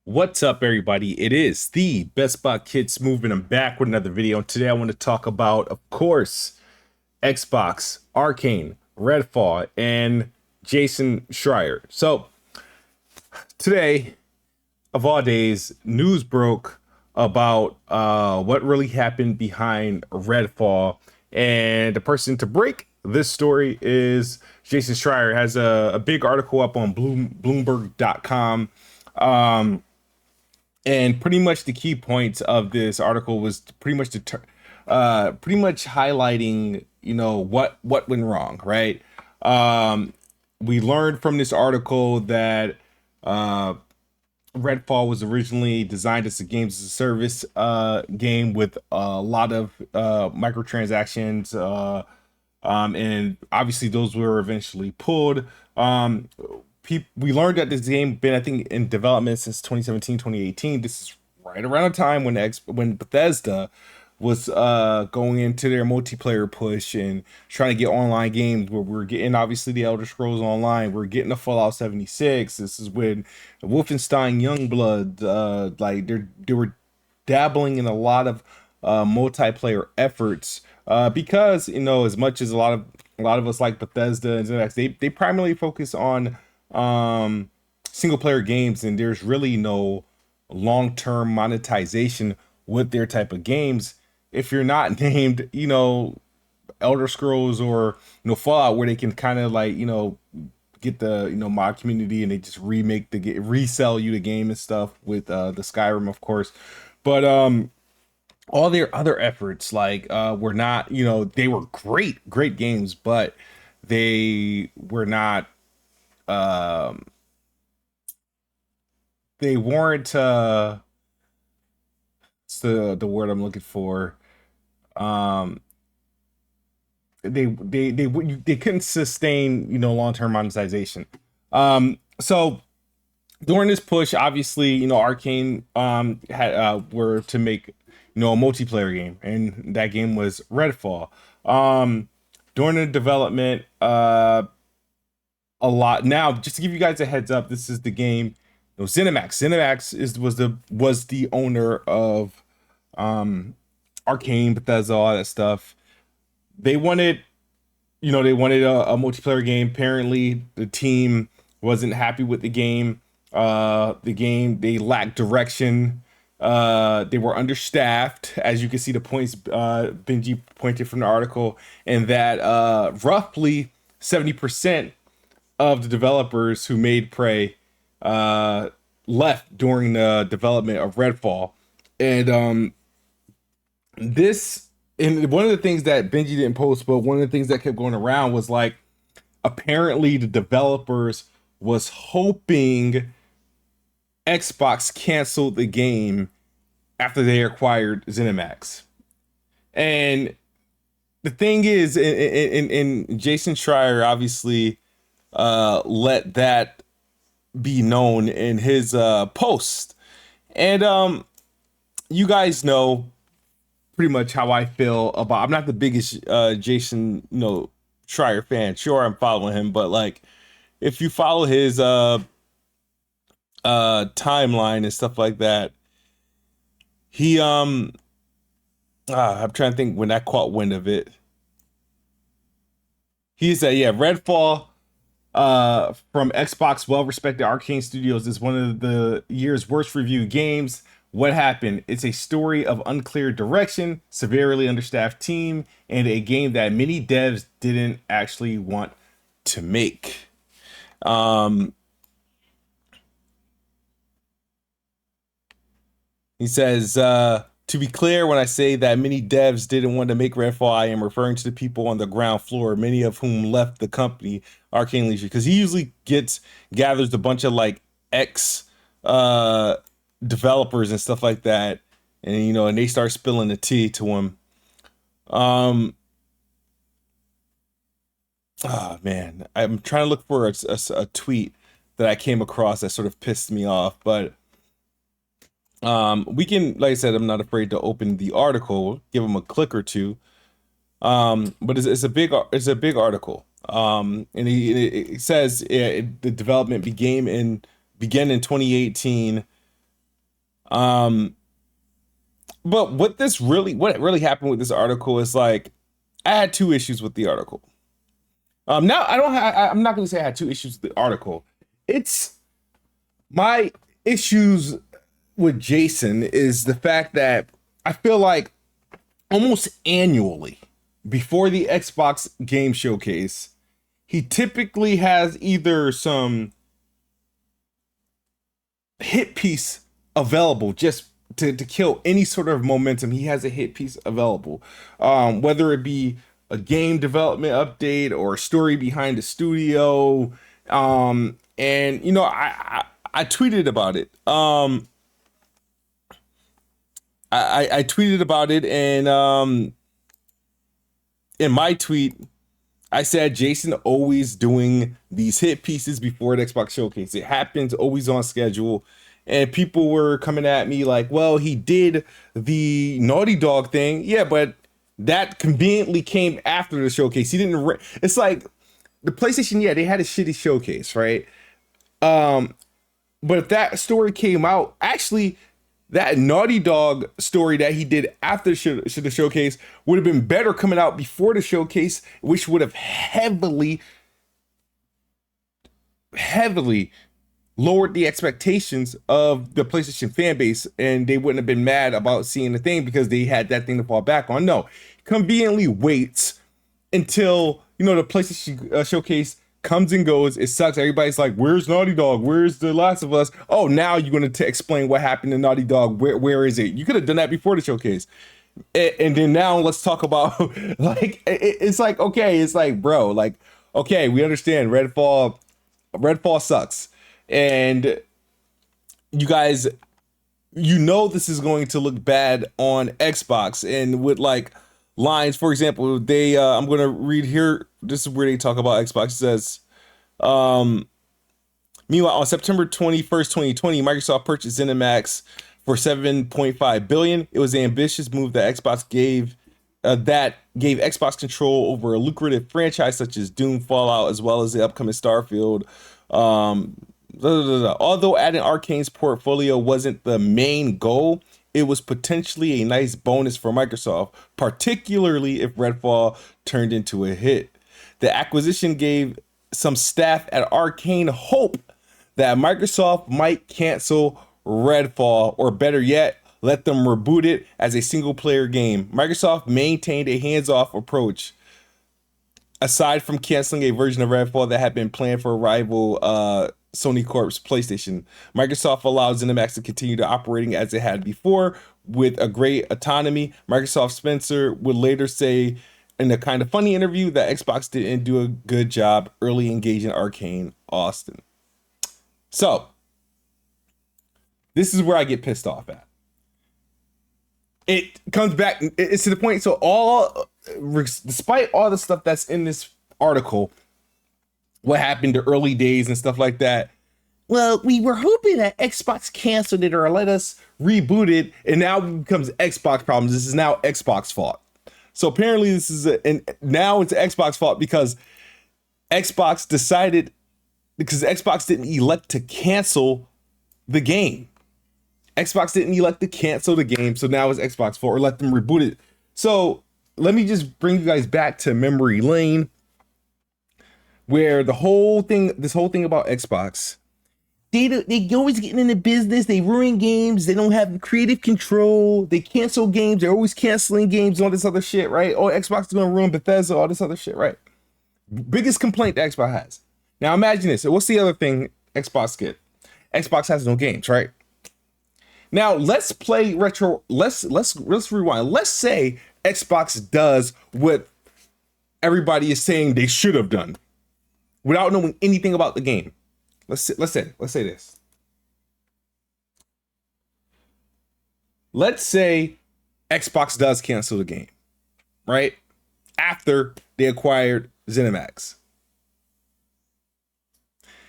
What's up, everybody? It is the Best Spot Kids movement. I'm back with another video. And today I want to talk about, of course, Xbox, Arcane, Redfall, and Jason Schreier. So today, of all days, news broke about what really happened behind Redfall. And the person to break this story is Jason Schreier. Has a big article up on Bloomberg.com. And pretty much the key points of this article was pretty much highlighting, what went wrong, right? Um, we learned from this article that Redfall was originally designed as a games as a service game with a lot of microtransactions, and obviously those were eventually pulled. We learned that this game been, I think, in development since 2017, 2018. This is right around the time when Bethesda was going into their multiplayer push and trying to get online games, where we're getting obviously the Elder Scrolls Online, we're getting the Fallout 76. This is when Wolfenstein Youngblood, like they were dabbling in a lot of multiplayer efforts, because as much as a lot of us like Bethesda and ZeniMax, they primarily focus on single player games, and there's really no long-term monetization with their type of games if you're not named Elder Scrolls or Fallout, where they can kind of like get the mod community and they just resell you the game and stuff with the Skyrim, of course. But all their other efforts were not, they were great games, but they were not, um they weren't, it's the word I'm looking for. um they couldn't sustain long-term monetization. So during this push, obviously, Arcane had were to make a multiplayer game, and that game was Redfall. During the development, a lot. Now, just to give you guys a heads up, this is the game. ZeniMax. ZeniMax was the owner of Arcane, Bethesda, all that stuff. They wanted, they wanted a multiplayer game. Apparently, the team wasn't happy with the game. They lacked direction. They were understaffed, as you can see the points Benji pointed from the article, and that roughly 70% of the developers who made Prey uh, left during the development of Redfall. And this and one of the things that Benji didn't post, but one of the things that kept going around was like, apparently the developers was hoping Xbox canceled the game after they acquired ZeniMax. And the thing is, and Jason Schreier obviously let that be known in his post. And you guys know pretty much how I feel about. I'm not the biggest Jason Schreier fan. Sure, I'm following him, but like, if you follow his timeline and stuff like that, he I'm trying to think when I caught wind of it. He said, yeah, Redfall from Xbox well-respected Arcane Studios is one of the year's worst reviewed games. What happened? It's a story of unclear direction, severely understaffed team, and a game that many devs didn't actually want to make. Um, he says, to be clear, when I say that many devs didn't want to make Redfall, I am referring to the people on the ground floor, many of whom left the company, Arcane Leisure, because he usually gathers a bunch of like ex uh developers and stuff like that, and and they start spilling the tea to him. Um, oh man, I'm trying to look for a tweet that I came across that sort of pissed me off, but we can, like I said, I'm not afraid to open the article, give them a click or two. But it's a big article. And it says the development began in 2018. But what really happened with this article is like, I had two issues with the article. Now I'm not going to say I had two issues with the article. It's my issues with Jason is the fact that I feel like almost annually before the Xbox game showcase, he typically has either some hit piece available just to kill any sort of momentum. He has a hit piece available, whether it be a game development update or a story behind the studio. And you know, I tweeted about it. I tweeted about it, and in my tweet, I said Jason always doing these hit pieces before the Xbox showcase. It happens, always on schedule. And people were coming at me like, well, he did the Naughty Dog thing. Yeah, but that conveniently came after the showcase. He didn't. It's like the PlayStation, yeah, they had a shitty showcase, right? But if that story came out, actually, that Naughty Dog story that he did after the showcase would have been better coming out before the showcase, which would have heavily lowered the expectations of the PlayStation fan base, and they wouldn't have been mad about seeing the thing because they had that thing to fall back on. No, conveniently waits until, you know, the PlayStation showcase comes and goes. It sucks. Everybody's like, where's Naughty Dog? Where's The Last of Us? Oh, now you're going to explain what happened to Naughty Dog. Where is it? You could have done that before the showcase. And then now let's talk about, like, it's like, okay, it's like, bro, like, okay, we understand Redfall sucks. And you guys, you know, this is going to look bad on Xbox, and with like lines, for example, they I'm going to read here. This is where they talk about Xbox. It says, meanwhile, on September 21st, 2020, Microsoft purchased ZeniMax for $7.5 billion. It was an ambitious move that gave Xbox control over a lucrative franchise such as Doom, Fallout, as well as the upcoming Starfield. Although adding Arcane's portfolio wasn't the main goal, it was potentially a nice bonus for Microsoft, particularly if Redfall turned into a hit. The acquisition gave some staff at Arcane hope that Microsoft might cancel Redfall, or better yet, let them reboot it as a single-player game. Microsoft maintained a hands-off approach. Aside from canceling a version of Redfall that had been planned for a rival Sony Corp's PlayStation, Microsoft allowed ZeniMax to continue to operating as it had before with a great autonomy. Microsoft Spencer would later say in a kind of funny interview that Xbox didn't do a good job early engaging Arcane Austin. So this is where I get pissed off at. It comes back, it's to the point, so despite all the stuff that's in this article, what happened to early days and stuff like that, well, we were hoping that Xbox canceled it or let us reboot it, and now it becomes Xbox problems. This is now Xbox fault. So apparently this is now it's Xbox fault because Xbox didn't elect to cancel the game. Xbox didn't elect to cancel the game, so now it's Xbox fault, or let them reboot it. So let me just bring you guys back to memory lane, where this whole thing about Xbox, they always getting into business, they ruin games, they don't have creative control, they cancel games, they're always canceling games, all this other shit, right? Oh, Xbox is gonna ruin Bethesda, all this other shit, right? Biggest complaint that Xbox has. Now imagine this. What's the other thing Xbox get? Xbox has no games, right? Now let's play retro. Let's rewind. Let's say Xbox does what everybody is saying they should have done without knowing anything about the game. Let's say this. Let's say Xbox does cancel the game, right? After they acquired ZeniMax.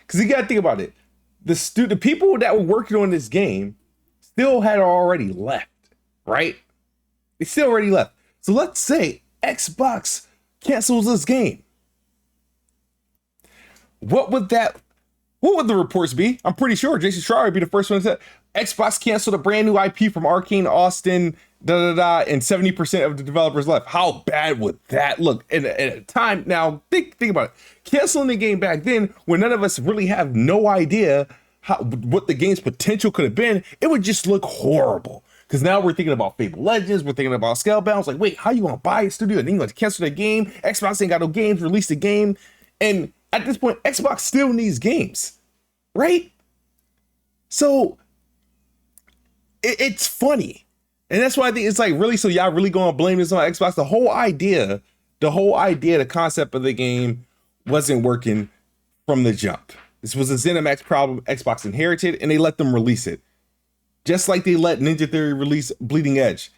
Because you gotta think about it. The people that were working on this game still had already left, right? They still already left. So let's say Xbox cancels this game. What would What would the reports be? I'm pretty sure Jason Schreier would be the first one to say Xbox canceled a brand new IP from Arcane Austin, and 70% of the developers left. How bad would that look? And at a time, now think about it. Canceling the game back then, when none of us really have no idea what the game's potential could have been, it would just look horrible. Because now we're thinking about Fable Legends, we're thinking about Scalebound. Like, wait, how you gonna buy a studio and then you gonna cancel the game? Xbox ain't got no games, release the game. And at this point, Xbox still needs games, right? So it's funny. And that's why I think it's like, really, so y'all really gonna blame this on Xbox? The whole idea, the concept of the game wasn't working from the jump. This was a ZeniMax problem Xbox inherited, and they let them release it. Just like they let Ninja Theory release Bleeding Edge.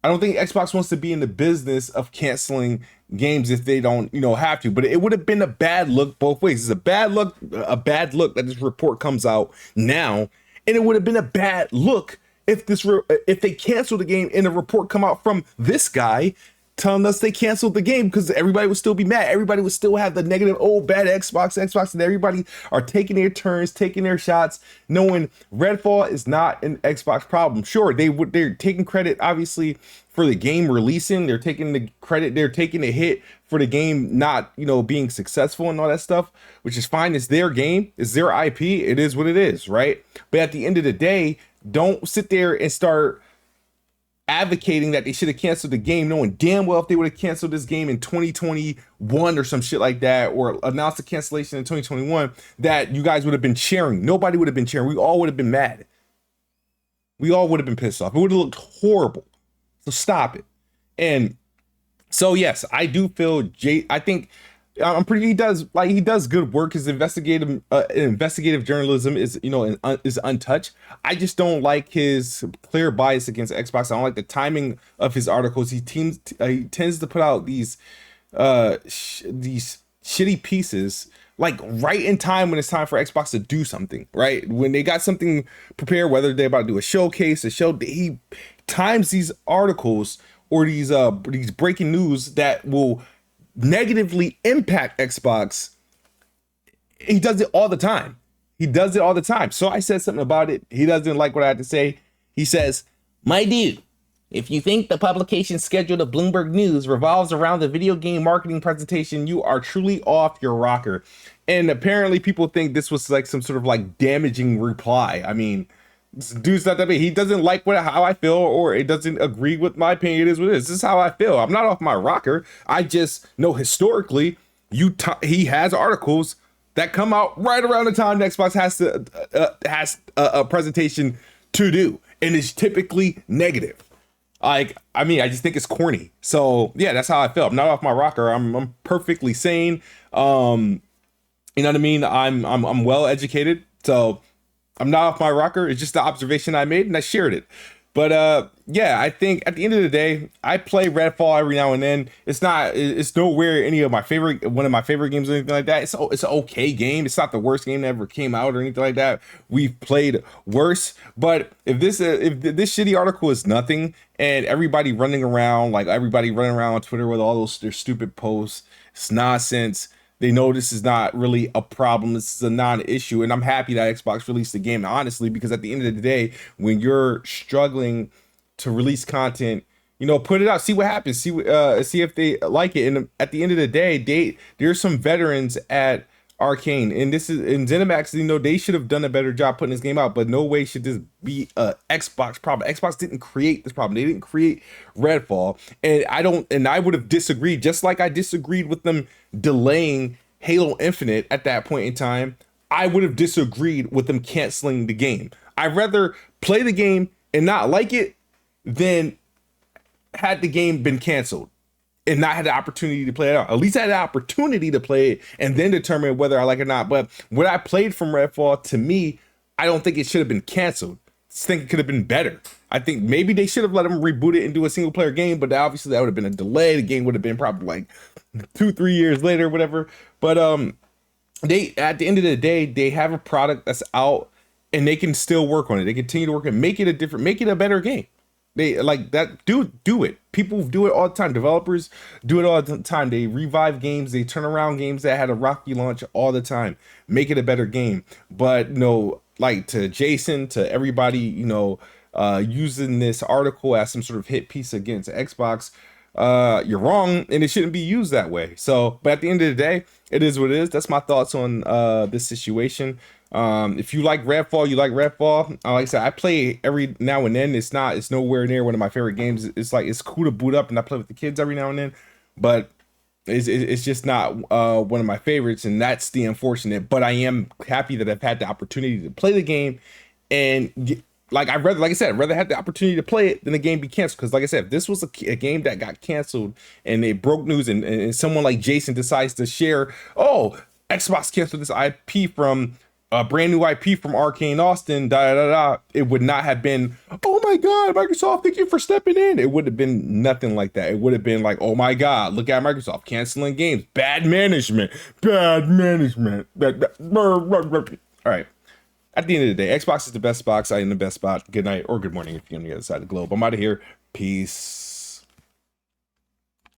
I don't think Xbox wants to be in the business of canceling games if they don't, have to. But it would have been a bad look both ways. It's a bad look that this report comes out now, and it would have been a bad look if they canceled the game and a report come out from this guy telling us they canceled the game, because everybody would still be mad. Everybody would still have the negative, bad Xbox, and everybody are taking their turns, taking their shots, knowing Redfall is not an Xbox problem. Sure, they're taking credit, obviously, for the game releasing. They're taking the credit, they're taking the hit for the game not, being successful and all that stuff, which is fine. It's their game, it's their IP, it is what it is, right? But at the end of the day, don't sit there and start advocating that they should have canceled the game, knowing damn well if they would have canceled this game in 2021 or some shit like that, or announced the cancellation in 2021, that you guys would have been cheering. Nobody would have been cheering. We all would have been mad. We all would have been pissed off. It would have looked horrible. So stop it. And so yes, I do feel I think he does good work. His investigative journalism is is untouched. I just don't like his clear bias against Xbox. I don't like the timing of his articles. He tends to put out these shitty pieces like right in time when it's time for Xbox to do something, right? When they got something prepared, whether they're about to do a showcase, he times these articles or these breaking news that will negatively impact Xbox. He does it all the time. So I said something about it. He doesn't like what I had to say. He says, "My dude, if you think the publication schedule of Bloomberg News revolves around the video game marketing presentation, you are truly off your rocker." And apparently people think this was like some sort of like damaging reply. I mean, this dude's not that big. He doesn't like how I feel, or it doesn't agree with my opinion. It is what it is. This is how I feel. I'm not off my rocker. I just know historically, he has articles that come out right around the time Xbox has a presentation to do, and it's typically negative. I just think it's corny. So yeah, that's how I feel. I'm not off my rocker. I'm perfectly sane. You know what I mean? I'm well educated, so I'm not off my rocker. It's just the observation I made, and I shared it. But yeah, I think at the end of the day, I play Redfall every now and then. It's nowhere one of my favorite games or anything like that. It's an okay game. It's not the worst game that ever came out or anything like that. We've played worse. But if this shitty article is nothing, and everybody running around on Twitter with all their stupid posts, it's nonsense. They know this is not really a problem. This is a non-issue. And I'm happy that Xbox released the game, honestly, because at the end of the day, when you're struggling to release content, put it out, see what happens, see if they like it. And at the end of the day, there's some veterans at Arcane, and this is in ZeniMax, they should have done a better job putting this game out, but no way should this be a Xbox problem. Xbox didn't create this problem. They didn't create Redfall. And I would have disagreed, just like I disagreed with them delaying Halo Infinite at that point in time. I would have disagreed with them canceling the game. I'd rather play the game and not like it than had the game been canceled and not had the opportunity to play it out. At least I had the opportunity to play it and then determine whether I like it or not. But what I played from Redfall, to me, I don't think it should have been canceled. I think it could have been better. I think maybe they should have let them reboot it and do a single player game, but obviously that would have been a delay. The game would have been probably like 2-3 years later, whatever. But they, at the end of the day, they have a product that's out and they can still work on it. They continue to work and make it a better game. They like that. Do it. People do it all the time. Developers do it all the time. They revive games. They turn around games that had a rocky launch all the time. Make it a better game. But no, like to Jason, to everybody, using this article as some sort of hit piece against Xbox, you're wrong, and it shouldn't be used that way. So, but at the end of the day, it is what it is. That's my thoughts on this situation. If you like Redfall, you like Redfall. Like I said, I play every now and then. It's nowhere near one of my favorite games. It's like, it's cool to boot up and I play with the kids every now and then, but it's just not one of my favorites, and that's the unfortunate. But I am happy that I've had the opportunity to play the game, and like I said, I'd rather have the opportunity to play it than the game be canceled. Because like I said, if this was a game that got canceled and they broke news, and someone like Jason decides to share, oh, Xbox canceled this IP from a brand new IP from Arcane Austin, it would not have been, oh my God, Microsoft, thank you for stepping in. It would have been nothing like that. It would have been like, oh my God, look at Microsoft canceling games, bad management. All right. At the end of the day, Xbox is the best box. I am the best spot. Good night or good morning if you're on the other side of the globe. I'm out of here. Peace.